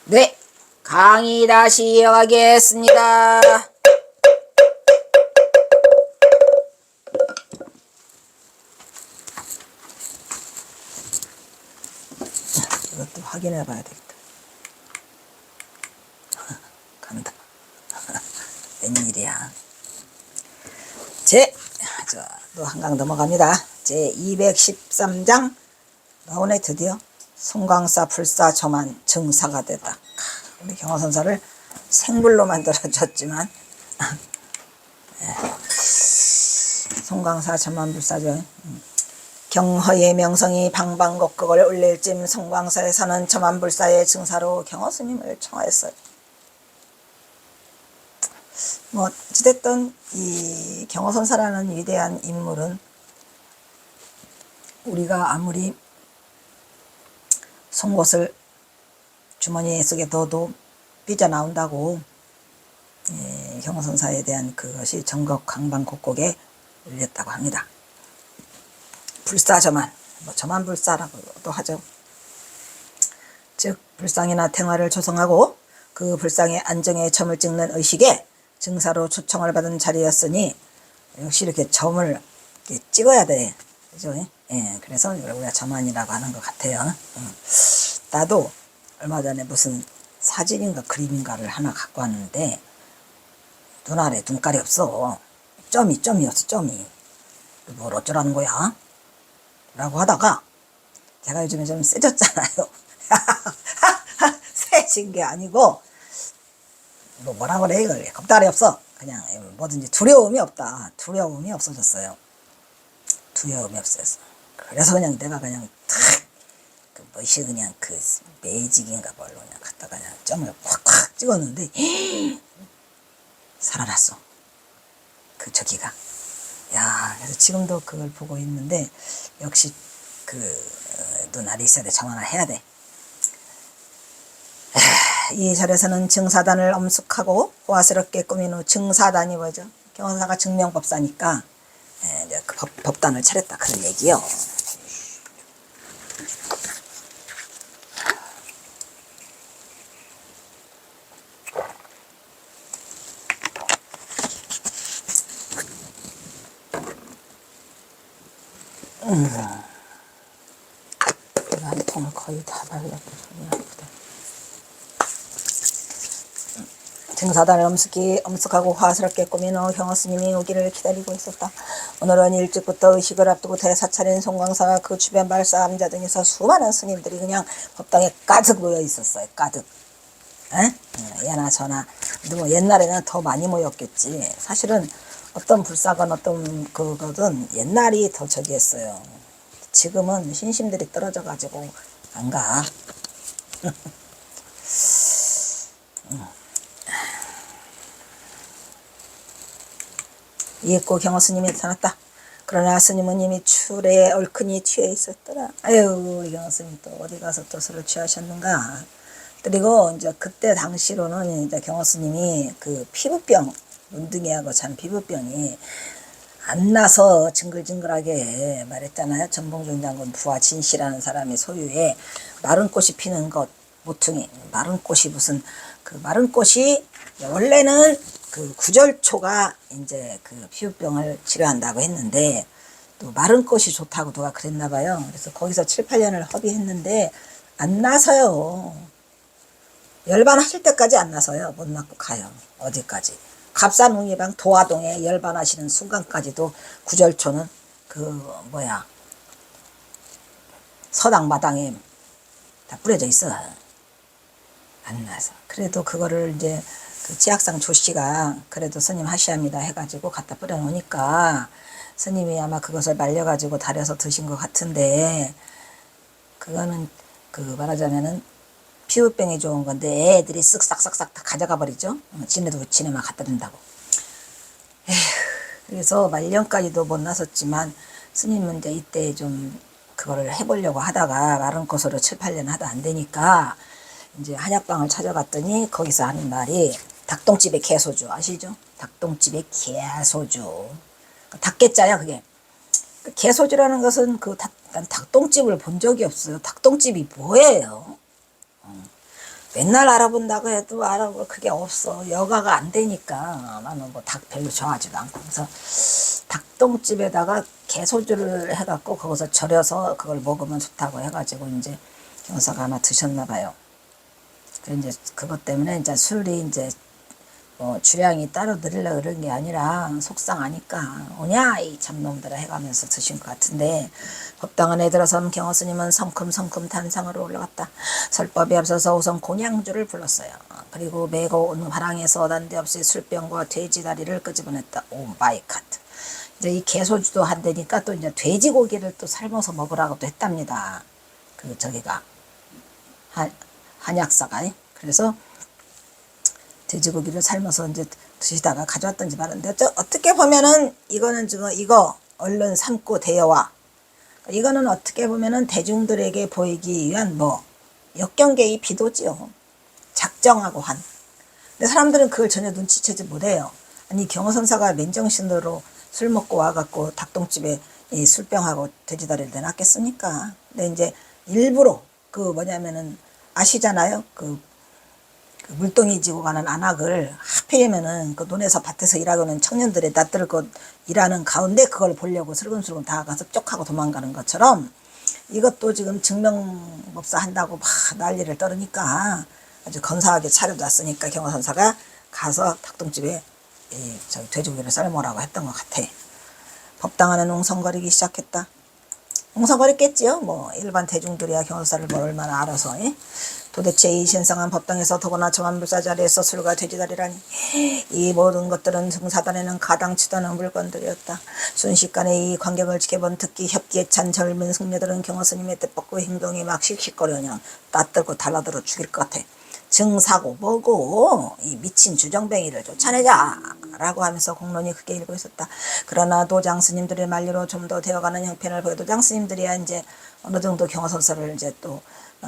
네, 강의 다시 이어가겠습니다. 이것도 확인해 봐야 되겠다. 간다. 웬일이야. 또 한강 넘어갑니다. 제 213장 나오네. 드디어 송광사 불사초만 증사가 됐다. 우리 경화선사를 생불로 만들어줬지만 송광사 천만불사죠. 경허의 명성이 방방곡곡을 울릴 쯤 송광사에 사는 천만불사의 증사로 경허스님을 청하였어요. 뭐 어찌됐든 이 경허선사라는 위대한 인물은 우리가 아무리 송곳을 주머니 속에 넣어도 삐져나온다고 경허선사에 대한 그것이 전국 강방곡곡에 울렸다고 합니다. 불사저만, 저만불사라고도 하죠. 즉 불상이나 탱화를 조성하고 그 불상의 안정에 점을 찍는 의식에 증사로 초청을 받은 자리였으니 역시 이렇게 점을 이렇게 찍어야 돼. 그죠? 예, 그래서 우리가 점안이라고 하는 것 같아요. 나도 얼마 전에 무슨 사진인가 그림인가를 하나 갖고 왔는데 눈 아래 눈깔이 없어. 점이 없어. 점이. 뭘 어쩌라는 거야? 라고 하다가 제가 요즘에 좀 세졌잖아요. 세진 게 아니고 뭐라 그래 이걸 겁다리 없어. 그냥 뭐든지 두려움이 없다. 두려움이 없어졌어요. 두려움이 없어졌어. 그래서 그냥 내가 그냥 그 멋이 그냥 그 매직인가 뭘로 그냥 갖다가 그냥 점을 확 찍었는데 살아났어. 그 저기가. 야, 그래서 지금도 그걸 보고 있는데 역시 눈알이 있어야 돼. 정화를 해야 돼. 이 절에서는 증사단을 엄숙하고 호화스럽게 꾸민 후 증사단이 뭐죠? 경허선사가 증명법사니까 이제 그 법단을 차렸다 그런 얘기요. 내가 한 통을 거의 다 발랐고 손이 아프다. 증사단을 엄숙하고 화스럽게 꾸민 후 경허스님이 오기를 기다리고 있었다. 오늘은 일찍부터 의식을 앞두고 대사차린 송광사와 그 주변 발사암자 등에서 수많은 스님들이 그냥 법당에 가득 모여 있었어요. 가득. 예나 저나. 근데 뭐 옛날에는 더 많이 모였겠지. 사실은 어떤 불사건 어떤 그거든 옛날이 더 저기 했어요. 지금은 신심들이 떨어져 가지고 안 가. 이윽고 경허스님이 나타났다. 그러나 스님은 이미 출에 얼큰이 취해 있었더라. 아유, 우리 경허스님 또 어디 가서 또 술을 취하셨는가. 그리고 이제 그때 당시로는 이제 경허스님이 그 피부병, 문둥이하고 찬 피부병이 안 나서 징글징글하게 말했잖아요. 전봉준 장군 부하 진씨라는 사람이 소유의 마른 꽃이 피는 것, 모퉁이, 마른 꽃이 무슨 그 마른 꽃이 원래는 그 구절초가 이제 그 피부병을 치료한다고 했는데 또 마른 꽃이 좋다고 누가 그랬나 봐요. 그래서 거기서 7, 8년을 허비했는데 안 나서요. 열반하실 때까지 안 나서요. 못 낳고 가요. 어디까지. 갑산웅이방 도화동에 열반하시는 순간까지도 구절초는 서당 마당에 다 뿌려져 있어. 안 나서. 그래도 그거를 이제 그 지학상 조씨가 그래도 스님 하시합니다 해가지고 갖다 뿌려 놓으니까 스님이 아마 그것을 말려가지고 달여서 드신 것 같은데 그거는 그 말하자면은 피부병이 좋은 건데 애들이 쓱싹싹싹 다 가져가 버리죠. 지네만 갖다 든다고. 그래서 말년까지도 못 나섰지만 스님은 이제 이때 좀 그거를 해보려고 하다가 마른 꽃으로 7, 8년 하다 안 되니까 이제 한약방을 찾아갔더니 거기서 하는 말이 닭똥집의 개소주 아시죠? 닭똥집의 개소주. 닭개자야 그게. 개소주라는 것은 난 닭똥집을 본 적이 없어요. 닭똥집이 뭐예요? 맨날 알아본다고 해도 알아볼 그게 없어. 여가가 안 되니까 나는 뭐 닭 별로 좋아하지도 않고. 그래서 닭똥집에다가 개소주를 해갖고 거기서 절여서 그걸 먹으면 좋다고 해가지고 이제 경사가 아마 드셨나 봐요. 그래 이제 그것 때문에 이제 술이 이제 뭐 주량이 따로 늘으려 그런 게 아니라 속상하니까 오냐 이 참놈들아 해가면서 드신 것 같은데, 법당안에 들어선 경호스님은 성큼성큼 단상으로 올라갔다. 설법이 앞서서 우선 곤양주를 불렀어요. 그리고 메고 온 화랑에서 난데없이 술병과 돼지다리를 끄집어냈다. 오 마이 갓. 이제 이 개소주도 한다니까 또 이제 돼지고기를 또 삶아서 먹으라고 또 했답니다. 그 저기가 한약사가. 그래서 돼지고기를 삶아서 이제 드시다가 가져왔던지 말았는데, 어떻게 보면은 이거는 지금 이거 얼른 삶고 대여와, 이거는 어떻게 보면은 대중들에게 보이기 위한 뭐 역경계의 비도지요. 작정하고 한. 근데 사람들은 그걸 전혀 눈치채지 못해요. 아니 경호선사가 맨정신으로 술 먹고 와갖고 닭똥집에 이 술병하고 돼지다리를 내놨겠습니까? 근데 이제 일부러 그 뭐냐면은 아시잖아요. 그 물동이 지고 가는 안악을 하필이면은 그 논에서 밭에서 일하고는 청년들이 낯들고 일하는 가운데 그걸 보려고 슬금슬금 다가가서 쪽하고 도망가는 것처럼, 이것도 지금 증명법사 한다고 막 난리를 떨으니까 아주 건사하게 차려놨으니까 경호선사가 가서 닭똥집에 저기 돼지고기를 삶으라고 했던 것 같아. 법당하는 웅성거리기 시작했다. 웅성거렸겠지요. 뭐 일반 대중들이야 경호사를 뭘 얼마나 알아서. 도대체 이 신성한 법당에서 더구나 저만불사 자리에서 술과 돼지다리라니, 이 모든 것들은 등사단에는 가당치도 않은 물건들이었다. 순식간에 이 광경을 지켜본 특히 협기에 찬 젊은 승려들은 경호스님의 뜻밖의 행동이 막 씩씩거려 그냥 따들고 달라들어 죽일 것 같아. 증사고 뭐고 이 미친 주정뱅이를 쫓아내자 라고 하면서 공론이 크게 일고 있었다. 그러나 도장 스님들의 만류로 좀 더 되어가는 형편을 보여 도장 스님들이야 이제 어느 정도 경호선서를 이제 또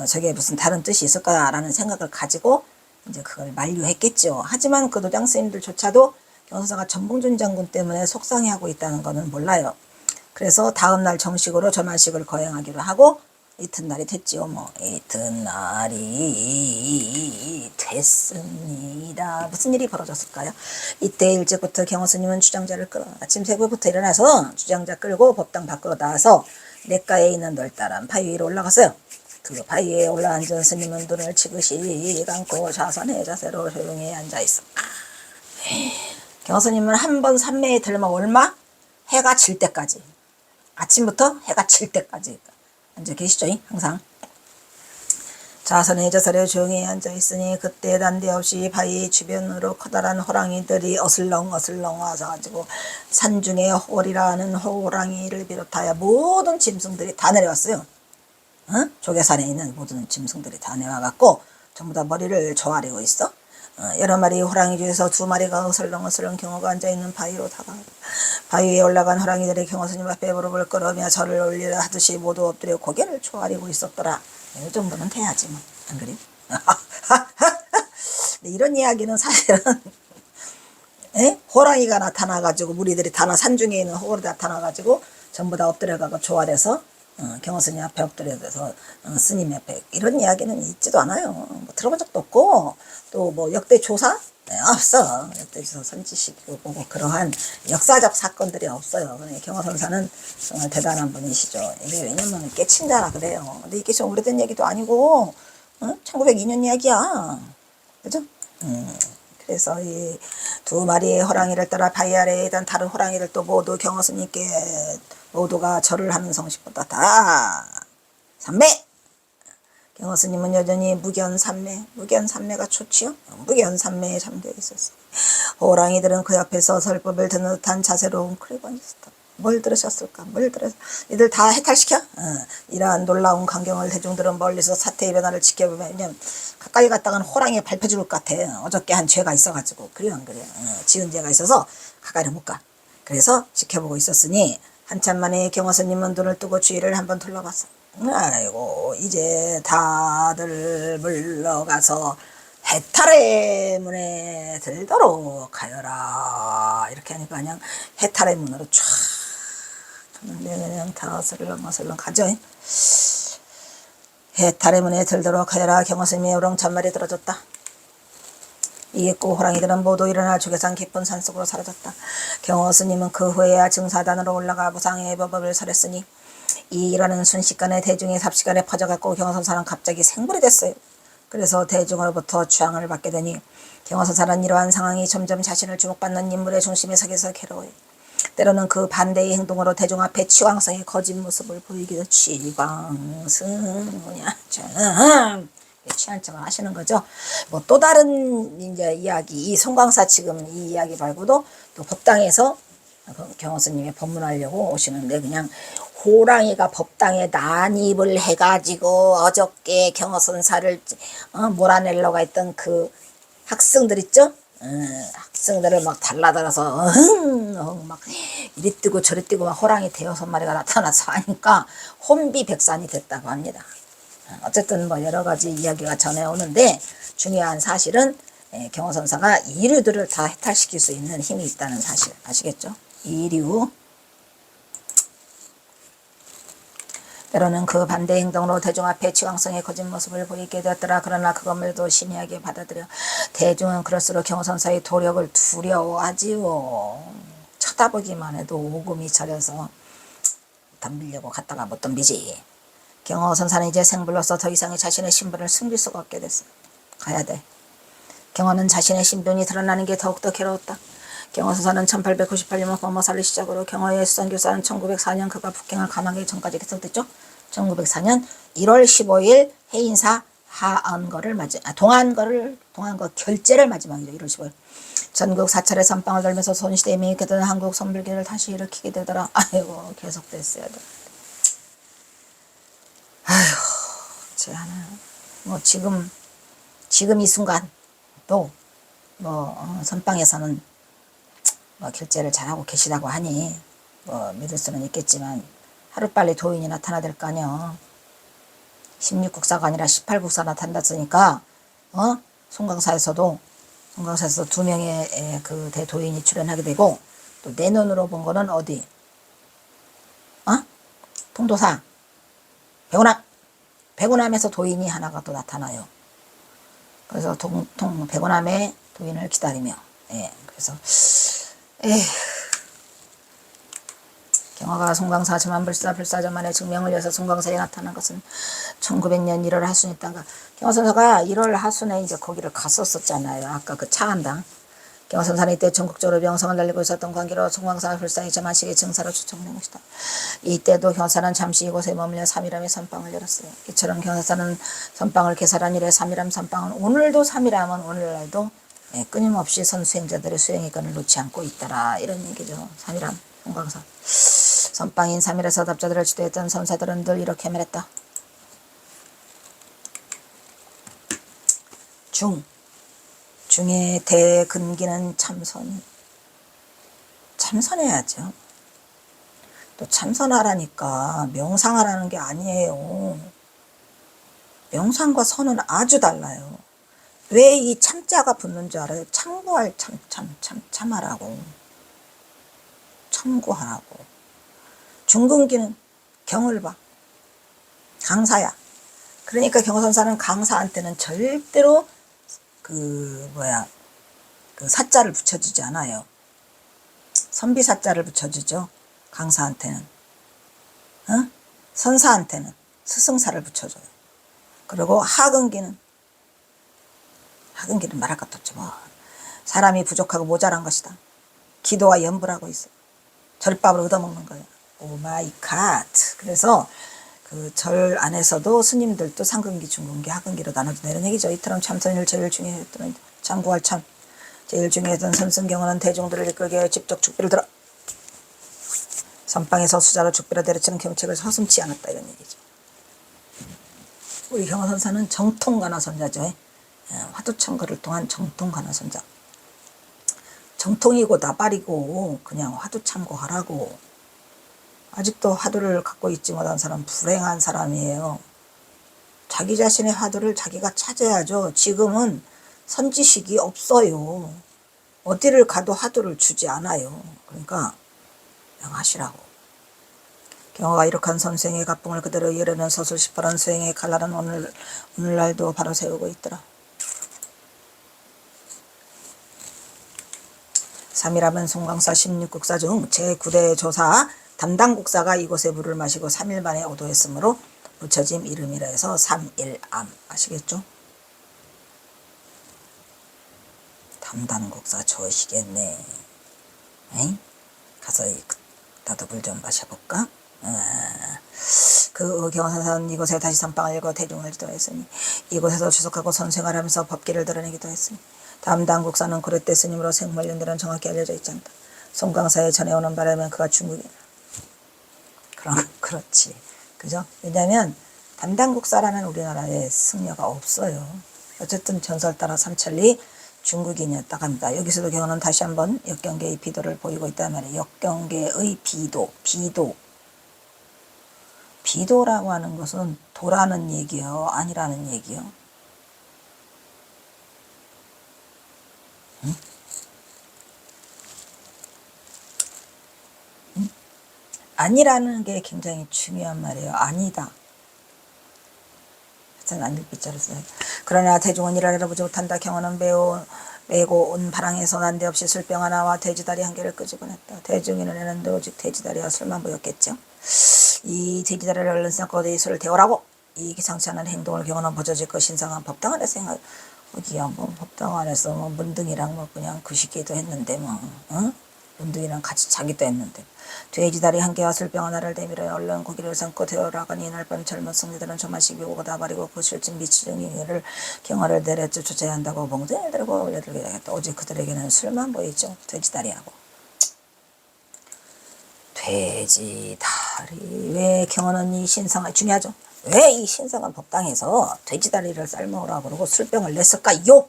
저게 무슨 다른 뜻이 있을까라는 생각을 가지고 이제 그걸 만류했겠죠. 하지만 그 도장 스님들조차도 경호선사가 전봉준 장군 때문에 속상해하고 있다는 거는 몰라요. 그래서 다음날 정식으로 저만식을 거행하기로 하고 이튿날이 됐지요. 뭐 이튿날이 됐습니다. 무슨 일이 벌어졌을까요? 이때 일찍부터 경호스님은 주장자를 끌어 아침 새벽부터 일어나서 주장자 끌고 법당 밖으로 나와서 냇가에 있는 넓다란 바위 위로 올라갔어요. 그 바위 위에 올라앉은 스님은 눈을 치듯이 감고 좌선의 자세로 조용히 앉아있어. 경호스님은 한 번 산매에 들면 얼마? 해가 질 때까지, 아침부터 해가 질 때까지 앉아 계시죠. 항상 좌선의 자세로 조용히 앉아있으니 그때 난데없이 바위 주변으로 커다란 호랑이들이 어슬렁어슬렁 와서가지고 산중에 호리라는 호랑이를 비롯하여 모든 짐승들이 다 내려왔어요. 조개산에 있는 모든 짐승들이 다 내려와갖고 전부 다 머리를 조아리고 있어. 여러 마리 호랑이 중에서 두 마리가 어슬렁어슬렁 경호가 앉아있는 바위로 다가가고, 바위 위에 올라간 호랑이들이 경호스님 앞에 무릎을 꿇으며 절을 올리려 하듯이 모두 엎드려 고개를 조아리고 있었더라. 이 정도는 돼야지 뭐, 안 그래? 이런 이야기는 사실은 호랑이가 나타나가지고 무리들이 다 산중에 있는 호랑이 나타나가지고 전부 다 엎드려가고 조아려서 경호스님 앞에 엎드려서 스님 앞에, 이런 이야기는 있지도 않아요. 뭐 들어본 적도 없고 또 뭐 역대 조사? 없어. 역대 조사 선지식이고 뭐 그러한 역사적 사건들이 없어요. 경호선사는 정말 대단한 분이시죠. 이게 왜냐면 깨친다라 그래요. 근데 이게 좀 오래된 얘기도 아니고 1902년 이야기야. 그죠? 그래서 이 두 마리의 호랑이를 따라 바위 아래에 있던 다른 호랑이를 또 모두 경호스님께 모두가 절을 하는 성식보다 다 삼매. 경호스님은 여전히 무견삼매가 좋지요. 무견삼매에 잠겨 있었어. 호랑이들은 그 옆에서 설법을 듣는 듯한 자세로 웅크리고 앉았다. 뭘 들으셨을까? 이들 다 해탈시켜? 이러한 놀라운 광경을 대중들은 멀리서 사태의 변화를 지켜보면, 왜냐면 가까이 갔다가는 호랑이에 밟혀 죽을 것 같아. 어저께 한 죄가 있어가지고. 그래요, 안 그래요? 지은 죄가 있어서 가까이는 못 가. 그래서 지켜보고 있었으니 한참 만에 경호스님은 눈을 뜨고 주위를 한번 둘러봤어. 아이고 이제 다들 물러가서 해탈의 문에 들도록 하여라. 이렇게 하니까 그냥 해탈의 문으로 쫙 그냥 다 어슬렁어슬렁 가죠. 해탈의 문에 들도록 하여라. 경호스님의 우렁찬말이 들어졌다. 이윽고 호랑이들은 모두 일어나 죽여산 깊은 산속으로 사라졌다. 경호스님은 그 후에야 증사단으로 올라가 무상의 법을 설했으니 이 일하는 순식간에 대중의 삽시간에 퍼져갔고 경호선사는 갑자기 생불이 됐어요. 그래서 대중으로부터 추앙을 받게 되니 경호선사는 이러한 상황이 점점 자신을 주목받는 인물의 중심에 서기서 괴로워요. 때로는 그 반대의 행동으로 대중 앞에 치왕성의 거짓 모습을 보이기도 치왕승 뭐냐 참 취한 척을 하시는 거죠. 뭐 또 다른 이제 이야기, 이 송광사 지금 이 이야기 말고도 또 법당에서 경호스님이 법문하려고 오시는데 그냥 호랑이가 법당에 난입을 해가지고 어저께 경호선사를 몰아내려고 했던 그 학생들 있죠? 학생들을 막 달라들어서 막 이리 뛰고 저리 뛰고 막 호랑이 대여섯 마리가 나타나서 하니까 혼비백산이 됐다고 합니다. 어쨌든 뭐 여러 가지 이야기가 전해오는데 중요한 사실은 경호선사가 이류들을 다 해탈시킬 수 있는 힘이 있다는 사실 아시겠죠? 이류. 때로는 그 반대 행동으로 대중 앞에 치왕성의 거짓 모습을 보이게 되었더라. 그러나 그것을도 심의하게 받아들여 대중은 그럴수록 경호선사의 도력을 두려워하지요. 쳐다보기만 해도 오금이 저려서 덤비려고 갔다가 못 덤비지. 경호선사는 이제 생불로서 더 이상의 자신의 신분을 숨길 수가 없게 됐어. 가야 돼. 경호는 자신의 신분이 드러나는 게 더욱더 괴로웠다. 경호선사는 1898년 범어사를 시작으로 경호의 수선교사는 1904년 그가 북경을 감하기 전까지 계속됐죠. 1904년 1월 15일 해인사 동안거 결제를 마지막이죠. 1월 15일. 전국 사찰의 선방을 돌면서 손시대에 매입했던 한국 선불기를 다시 일으키게 되더라. 아이고 계속됐어야 돼. 아휴 제하는 뭐 지금 이 순간 또 뭐 선방에서는 뭐 결제를 잘하고 계시다고 하니 뭐 믿을 수는 있겠지만 하루빨리 도인이 나타나야 될 거 아니야. 16국사가 아니라 18국사 나타났으니까 송광사에서도 두 명의 그 대도인이 출연하게 되고 또 내 눈으로 본 거는 어디? 통도사 백운함에서 도인이 하나가 또 나타나요. 그래서 백운함의 도인을 기다리며 그래서 경화가 송광사 저만불사전만의 증명을 위해서 송광사에 나타난 것은 1900년 1월 하순에 있다가 경화선사가 1월 하순에 이제 거기를 갔었잖아요. 아까 그 차안당. 경화선사는 이때 전국적으로 명성을 날리고 있었던 관계로 송광사 불사의 저만식의 증사로 추천된 것이다. 이때도 경화사는 잠시 이곳에 머물러 삼일함의 선방을 열었어요. 이처럼 경화사는 선방을 개설한 이래 삼일함 선방은 오늘도 삼일함은 오늘날도 끊임없이 선수행자들의 수행의 건을 놓지 않고 있더라. 이런 얘기죠. 삼일함 송광사. 선방인 삼일에서 답자들을 지도했던 선사들은 늘 이렇게 말했다. 중의 대근기는 참선해야죠. 또 참선하라니까 명상하라는 게 아니에요. 명상과 선은 아주 달라요. 왜 이 참자가 붙는 줄 알아요? 참고할 참하라고. 참고하라고. 중근기는 경을 봐. 강사야. 그러니까 경호선사는 강사한테는 절대로 그 사자를 붙여주지 않아요. 선비사자를 붙여주죠. 강사한테는. 선사한테는 스승사를 붙여줘요. 그리고 하근기는 말할 것도 없죠. 뭐. 사람이 부족하고 모자란 것이다. 기도와 연불하고 있어. 절밥을 얻어먹는 거예요. 오 마이 갓. 그래서 그 절 안에서도 스님들도 상근기, 중근기, 하근기로 나눠준다 이런 얘기죠. 이처럼 참선을 제일 중요했던 참고할 참. 제일 중요했던 선승경은 대중들을 이끌게 하여 직접 죽비를 들어 선방에서 수자로 죽비를 내려치는 경책을 서슴지 않았다 이런 얘기죠. 우리 경화선사는 정통관화선자죠. 화두참거를 통한 정통관화선자. 정통이고 나발이고 그냥 화두참고하라고. 아직도 화두를 갖고 있지 못한 사람 불행한 사람이에요. 자기 자신의 화두를 자기가 찾아야죠. 지금은 선지식이 없어요. 어디를 가도 화두를 주지 않아요. 그러니까 그냥 하시라고. 경화가 이룩한 선생의 가풍을 그대로 이르는 서술시퍼런 수행의 칼날은 오늘날도 바로 세우고 있더라. 3일하면 송광사 16국사 중 제9대 조사 담당 국사가 이곳에 물을 마시고 3일 만에 오도했으므로 붙여진 이름이라 해서 3일암. 아시겠죠? 담당 국사 좋으시겠네. 에이? 가서 나도 물 좀 마셔볼까? 그 경화사는 이곳에 다시 선방을 읽어 대중을 지도했으니 이곳에서 추석하고 선생활하면서 법기를 드러내기도 했으니 담당 국사는 고려때 스님으로 생물연대는 정확히 알려져 있지 않다. 송광사에 전해오는 바라면 그가 중국이다. 그렇지. 그죠? 왜냐하면 담당 국사라는 우리나라에 승려가 없어요. 어쨌든 전설 따라 삼천리 중국인이었다고 합니다. 여기서도 경우는 다시 한번 역경계의 비도를 보이고 있단 말이에요. 역경계의 비도라고 하는 것은 도라는 얘기요, 아니라는 얘기요. 응? 응? 아니라는 게 굉장히 중요한 말이에요. 아니다. 하여튼 안일비자를 써요. 그러나 대중은 이를 알아보지 못한다. 경호는 메고 온 바랑에서 난데없이 술병 하나와 돼지다리 한 개를 끄집어냈다. 대중이 눈에는 오직 돼지다리와 술만 보였겠죠. 이 돼지다리를 얼른 쌓고 이 술을 데우라고 이 기상치 않은 행동을 경호는 버저지고 신성한 법당 안에 생각 어디야 뭐 법당 안에서 뭐 문등이랑 뭐 그냥 그 시기에도 했는데 뭐 응? 문등이랑 같이 자기도 했는데 돼지다리 한 개와 술병 하나를 대밀어 얼른 고기를 삶고 데우라가니 이날 밤 젊은 승리들은 조만씩 오고 다 버리고 그 술진 미치정이를 경화를 내려쳐 조져야 한다고 몽둥이를 들고 올려들게 되겠다. 오직 그들에게는 술만 보이죠. 돼지다리하고 돼지다리. 왜 경호는 이 신성한 중요하죠. 왜 이 신성한 법당에서 돼지다리를 삶으라 그러고 술병을 냈을까요?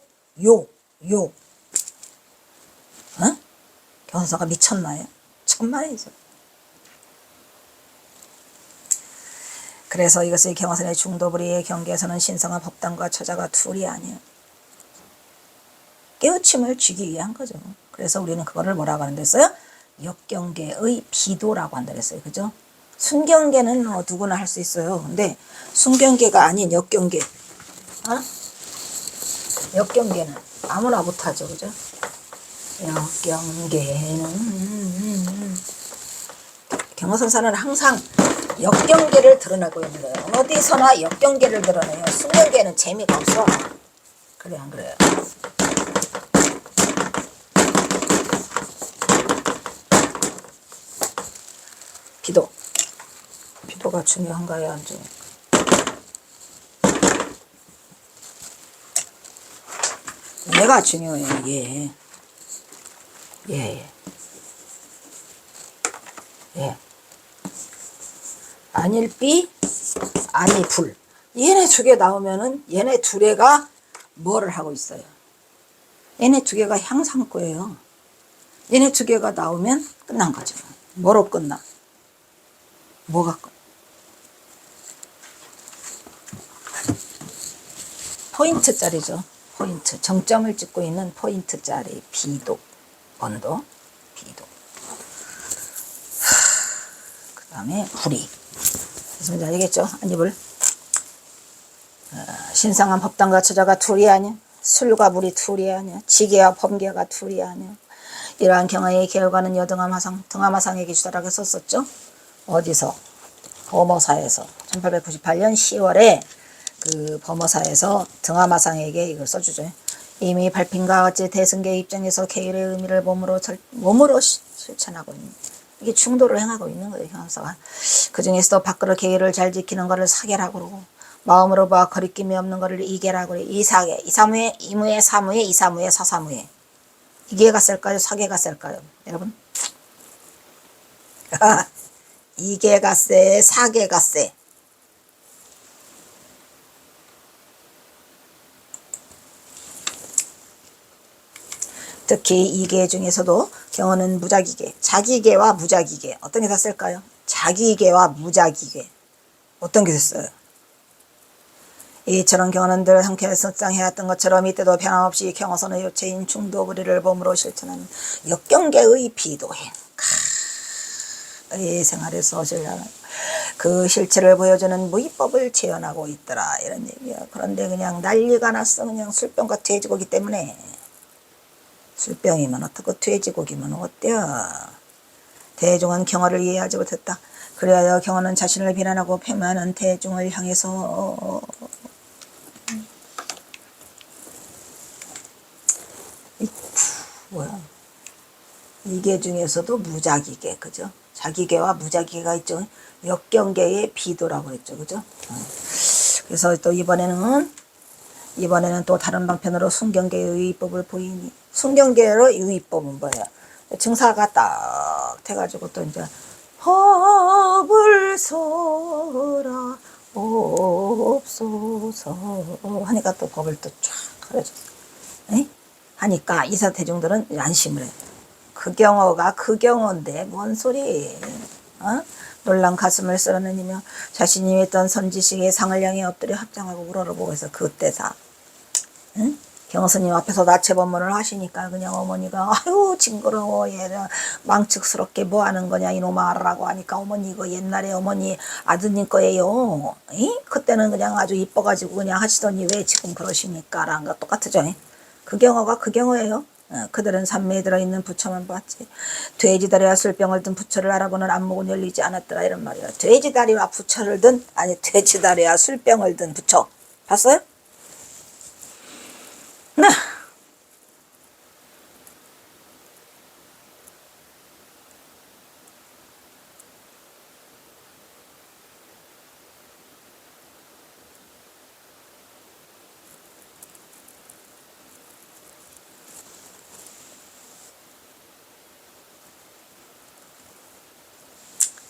어? 경호사가 미쳤나요? 천만이죠. 그래서 이것을 경화선의 중도부리의 경계에서는 신성한 법당과 처자가 둘이 아니에요. 깨우침을 주기 위한 거죠. 그래서 우리는 그거를 뭐라고 하는데 했어요? 역경계의 비도라고 한다 그랬어요. 그죠? 순경계는 누구나 할 수 있어요. 근데 순경계가 아닌 역경계. 역경계는 아무나 못하죠. 그죠? 역경계는 경화선사는 항상 역경계를 드러내고 있는 거예요. 어디서나 역경계를 드러내요. 순경계는 재미가 없어. 그래 안 그래요? 비도가 중요한가요? 안 중요해요? 얘가 중요해요. 안일비, 안이불. 얘네 두 개 나오면은 얘네 두 개가 뭐를 하고 있어요? 얘네 두 개가 향상구예요. 얘네 두 개가 나오면 끝난 거죠. 뭐로 끝나? 뭐가 끝나? 포인트짜리죠. 포인트. 정점을 찍고 있는 포인트짜리. 비도. 번도. 비도. 그 다음에 불이. 무슨 알겠죠? 안입을. 신성한 법당과 처자가 둘이 아니야. 술과 물이 둘이 아니야. 지계와 범계가 둘이 아니야. 이러한 경화의 결과는 여등암화상, 등암화상에게 주다라고 썼었죠. 어디서? 범어사에서 1898년 10월에 그 범어사에서 등암화상에게 이걸 써주죠. 이미 발핀과 어째 대승계 입장에서 계율의 의미를 몸으로 실천하고 있는 이게 중도를 행하고 있는 거예요. 경화사가. 그 중에서도 밖으로 계율을 잘 지키는 것을 사계라고 그러고 마음으로 봐 거리낌이 없는 것을 이계라고 그래요. 이사계, 이사무에, 이무에, 사무에, 이사무에, 사사무에. 이계가 셀까요? 사계가 셀까요? 여러분? 이계가 세, 사계가 세. 특히 이계 중에서도 경어는 무작위계, 자기계와 무작위계. 어떤 게 더 셀까요? 자기계와 무작위계. 어떤 게 됐어요? 이처럼 경어는 늘 함께 석상해왔던 것처럼 이때도 변함없이 경어선의 요체인 중도부리를 몸으로 실천하는 역경계의 비도행. 이 생활에서 그 실체를 보여주는 무위법을 재현하고 있더라 이런 얘기야. 그런데 그냥 난리가 났어. 그냥 술병과 돼지고기 때문에. 술병이면 어떻고 돼지고기면 어때요. 대중은 경어를 이해하지 못했다. 그리하여 경어는 자신을 비난하고 패만한 대중을 향해서 뭐야 이계 중에서도 무자기계 그죠? 자기계와 무자기계가 있죠. 역경계의 비도라고 했죠. 그죠? 그래서 또 이번에는 또 다른 방편으로 순경계의 유의법을 보이니 순경계로 유의법은 뭐예요? 증사가 딱 돼가지고 또 이제 법을 서라 옵소서 하니까 또 법을 또 쫙 가려줬어. 하니까 이사 대중들은 안심을 해. 그 경어가 그 경어인데 뭔 소리? 놀란 가슴을 쓸어내리며 자신이 했던 선지식의 상을 향해 엎드려 합장하고 우러러보고 해서 그때사 경스님 앞에서 나체법문을 하시니까 그냥 어머니가 아유 징그러워 얘는 망측스럽게 뭐 하는 거냐 이놈아 라고 하니까 어머니 이거 옛날에 어머니 아드님 거예요. 그때는 그냥 아주 이뻐가지고 그냥 하시더니 왜 지금 그러십니까 라는 거 똑같죠. 그 경어가 그 경어예요. 그들은 산매에 들어있는 부처만 봤지 돼지다리와 술병을 든 부처를 알아보는 안목은 열리지 않았더라 이런 말이야. 돼지다리와 부처를 든 아니 돼지다리와 술병을 든 부처 봤어요? 네.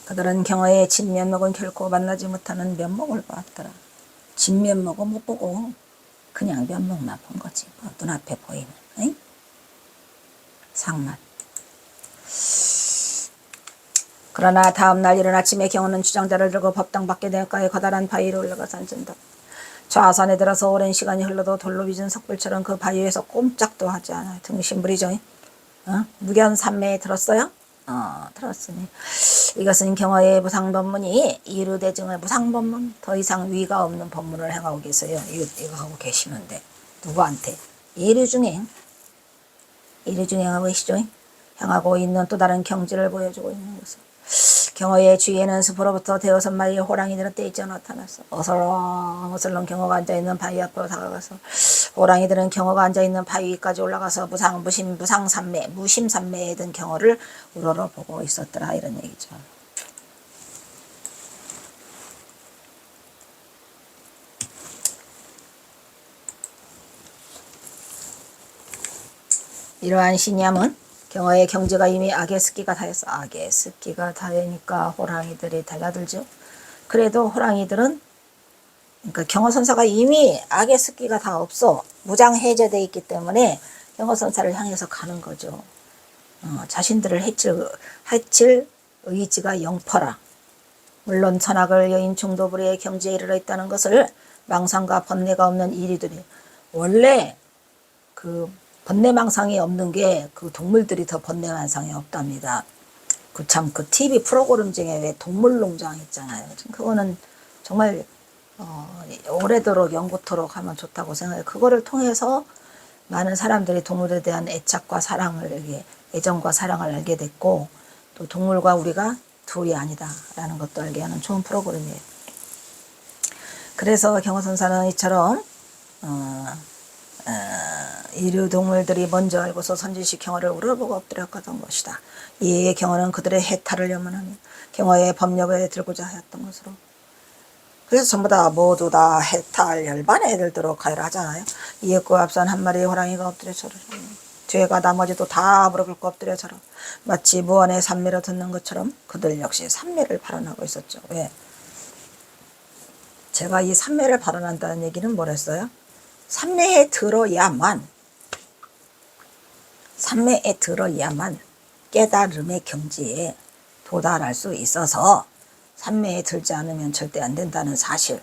그들은 경어의 진면목은 결코 만나지 못하는 면목을 보았더라. 진면목은 못 보고 그냥 면목만 본 거지. 뭐 눈앞에 보이는 상만. 그러나 다음날 이른 아침에 경호는 주장자를 들고 법당 밖에 대가에 커다란 바위로 올라가서 앉은다. 좌산에 들어서 오랜 시간이 흘러도 돌로 빚은 석불처럼 그 바위에서 꼼짝도 하지 않아. 등신불이죠. 무견산매에 들었어요? 들었으니 이것은 경어의 무상법문이 이루대증의 무상법문 더 이상 위가 없는 법문을 행하고 계세요. 이거 하고 계시는데 누구한테? 이루중행 하고 계시죠? 행하고 있는 또 다른 경지를 보여주고 있는 것을 경어의 주위에는 숲으로부터 대여섯 마리의 호랑이들은 떼있지 나타났어. 어슬렁 경어가 앉아있는 바위 앞으로 다가가서 호랑이들은 경어가 앉아있는 바위 위까지 올라가서 무심산매에 든 경어를 우러러보고 있었더라 이런 얘기죠. 이러한 신념은 경어의 경지가 이미 악의 습기가 다했어. 악의 습기가 다되니까 호랑이들이 달라들죠. 그래도 호랑이들은 그러니까 경어선사가 이미 악의 습기가 다 없어. 무장 해제되어 있기 때문에 경어선사를 향해서 가는 거죠. 자신들을 해칠 의지가 영퍼라. 물론 천악을 여인 중도불의 경지에 이르러 있다는 것을 망상과 번뇌가 없는 이리들이 원래 그 번뇌망상이 없는 게 그 동물들이 더 번뇌망상이 없답니다. 그 TV 프로그램 중에 왜 동물농장 있잖아요. 그거는 정말 오래도록 영구토록 하면 좋다고 생각해요. 그거를 통해서 많은 사람들이 동물에 대한 애착과 사랑을 애정과 사랑을 알게 됐고 또 동물과 우리가 둘이 아니다라는 것도 알게 하는 좋은 프로그램이에요. 그래서 경어선사는 이처럼 이류 동물들이 먼저 알고서 선지식 경어를 우러보고 엎드렸던 것이다. 이에 경어는 그들의 해탈을 염원하며 경어의 법력을 들고자 하였던 것으로. 그래서 전부 다 모두 다 해탈 열반에 들도록 하여라 하잖아요. 이에 그 앞선 한 마리의 호랑이가 엎드려 절을 뒤에가 나머지도 다 무릎을 꿇고 엎드려 절어 마치 무언의 산매를 듣는 것처럼 그들 역시 산매를 발언하고 있었죠. 왜? 제가 이 산매를 발언한다는 얘기는 뭐랬어요? 산매에 들어야만 깨달음의 경지에 도달할 수 있어서 산매에 들지 않으면 절대 안 된다는 사실을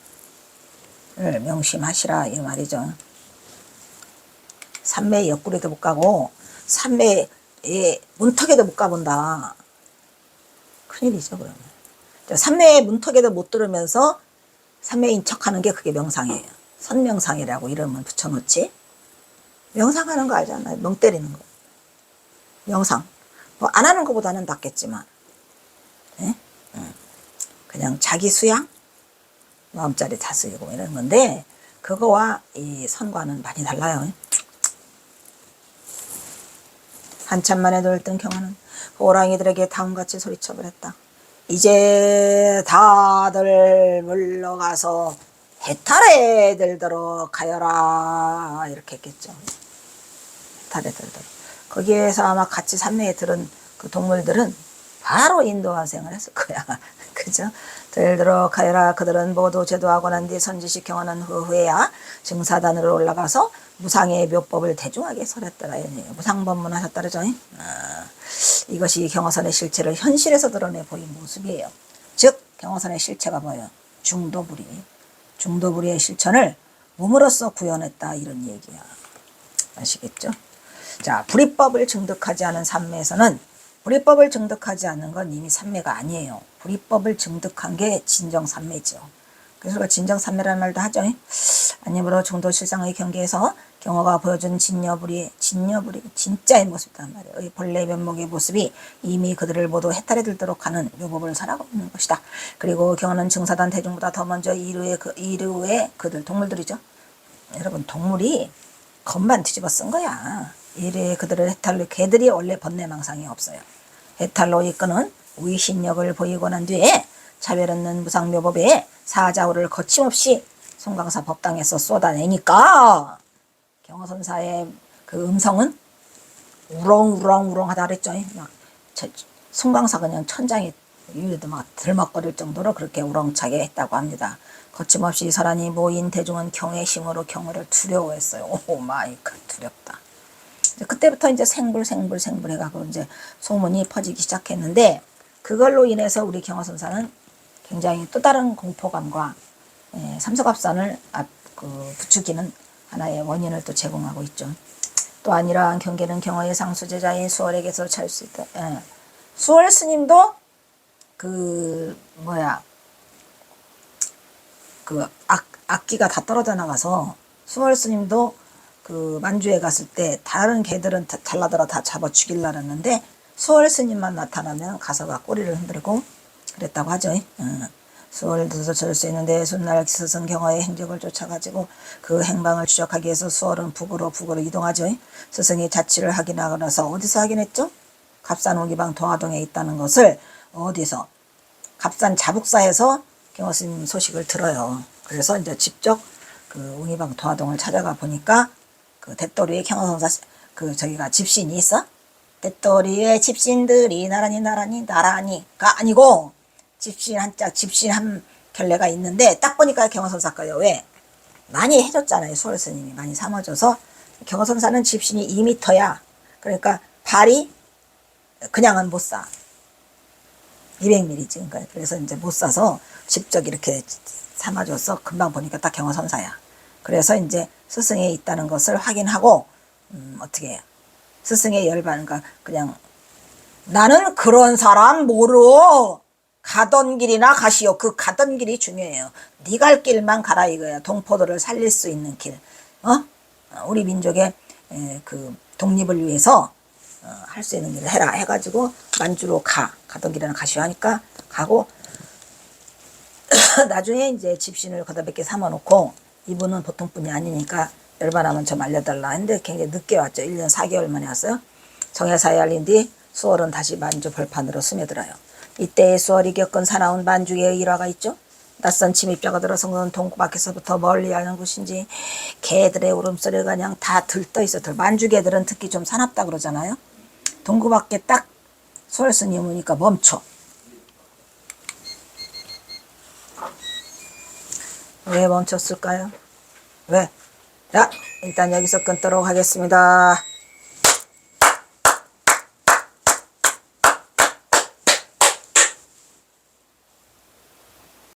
명심하시라 이 말이죠. 산매에 옆구리도 못 가고 산매에 문턱에도 못 가본다. 큰일이죠 그러면. 삼매의 문턱에도 못 들으면서 삼매인 척하는 게 그게 명상이에요. 선명상이라고 이름을 붙여놓지. 명상하는 거 알잖아요. 멍 때리는 거. 명상. 뭐 안 하는 것보다는 낫겠지만, 예? 그냥 자기 수양, 마음자리 다스리고 이런 건데, 그거와 이 선과는 많이 달라요. 한참 만에 들었던 경화는 호랑이들에게 다음같이 소리쳐버렸다. 이제 다들 물러가서 해탈에 들도록 하여라. 이렇게 했겠죠. 해탈에 들도록. 거기에서 아마 같이 산매에 들은 그 동물들은 바로 인도화생을 했을 거야. 그죠? 들도록 하여라. 그들은 모두 제도하고 난 뒤 선지식 경화는 후에야 증사단으로 올라가서 무상의 묘법을 대중하게 설했더라. 무상법문하셨다 그러죠. 이것이 경화선의 실체를 현실에서 드러내 보인 모습이에요. 즉 경화선의 실체가 뭐예요? 중도불이. 중도불이의 실천을 몸으로써 구현했다 이런 얘기야. 아시겠죠? 자, 불이법을 증득하지 않은 삼매에서는 불이법을 증득하지 않는 건 이미 삼매가 아니에요. 불이법을 증득한 게 진정 삼매죠. 그래서 진정 삼매라는 말도 하죠. 안님으로 중도 실상의 경계에서 경어가 보여준 진여불이 진짜의 모습이란 말이에요. 본래 면목의 모습이 이미 그들을 모두 해탈에 들도록 하는 묘법을 살아가고 있는 것이다. 그리고 경어는 증사단 대중보다 더 먼저 이르의 그들 동물들이죠. 여러분 동물이 겉만 뒤집어 쓴 거야. 이르의 그들을 해탈로 개들이 원래 번뇌망상이 없어요. 해탈로 이끄는 위신력을 보이고 난 뒤에 차별 없는 무상묘법에 사자우를 거침없이 송강사 법당에서 쏟아내니까 경어선사의 그 음성은 우렁우렁우렁하다 그랬죠. 막 송강사 그냥 천장이 위에도 막 들먹거릴 정도로 그렇게 우렁차게 했다고 합니다. 거침없이 설하니 모인 대중은 경의 힘으로 경어를 두려워했어요. 오 마이 갓 두렵다. 그때부터 이제 생불 해가고 이제 소문이 퍼지기 시작했는데 그걸로 인해서 우리 경화선사는 굉장히 또 다른 공포감과 삼서갑산을 부추기는 하나의 원인을 또 제공하고 있죠. 또한 이러한 경계는 경어의 상수제자인 수월에게서 찾을 수 있다. 수월 스님도 그 악기가 다 떨어져 나가서 수월 스님도 그 만주에 갔을 때 다른 개들은 달라들어 다 잡아 죽이려고 했는데 수월 스님만 나타나면 가서가 꼬리를 흔들고 그랬다고 하죠. 수월도 저럴 수 있는데 순날 스승 경어의 행적을 쫓아가지고 그 행방을 추적하기 위해서 수월은 북으로 이동하죠. 스승이 자취를 확인하고 나서 어디서 확인했죠? 갑산 오기방 도화동에 있다는 것을 어디서? 갑산 자북사에서 경어스님 소식을 들어요. 그래서 이제 직접 그 웅이방 도화동을 찾아가 보니까 그 대도리에 경어선사 저기가 집신이 있어? 대도리에 집신들이 나란히가 아니고 집신 한 켤레가 있는데 딱 보니까 경어선사 거예요. 왜? 많이 해줬잖아요. 수월 스님이 많이 삼아줘서 경어선사는 집신이 2m야. 그러니까 발이 그냥은 못 사. 200mm지. 그러니까 그래서 이제 못 사서 직접 이렇게 삼아줘서 금방 보니까 딱 경어선사야. 그래서 이제 스승에 있다는 것을 확인하고 어떻게 해요? 스승의 열반, 그러니까 그냥 나는 그런 사람 모르. 가던 길이나 가시오. 그 가던 길이 중요해요. 네 갈 길만 가라 이거야. 동포들을 살릴 수 있는 길. 우리 민족의 그 독립을 위해서 할 수 있는 일을 해라 해가지고 만주로 가던 길이나 가시오 하니까 가고 나중에 이제 집신을 거다뵙게 삼아놓고 이분은 보통 분이 아니니까 열반하면 좀 알려달라 했는데 굉장히 늦게 왔죠. 1년 4개월 만에 왔어요. 정해사에 알린 뒤 수월은 다시 만주 벌판으로 스며들어요. 이때 수월이 겪은 사나운 만주의 일화가 있죠. 낯선 침입자가 들어서는 동구 밖에서부터 멀리 하는 곳인지 개들의 울음소리가 그냥 다 들떠 있어. 만주 개들은 특히 좀 사납다 그러잖아요. 동구 밖에 딱 수월 스님 오니까 멈춰. 왜 멈췄을까요? 왜? 자, 일단 여기서 끊도록 하겠습니다.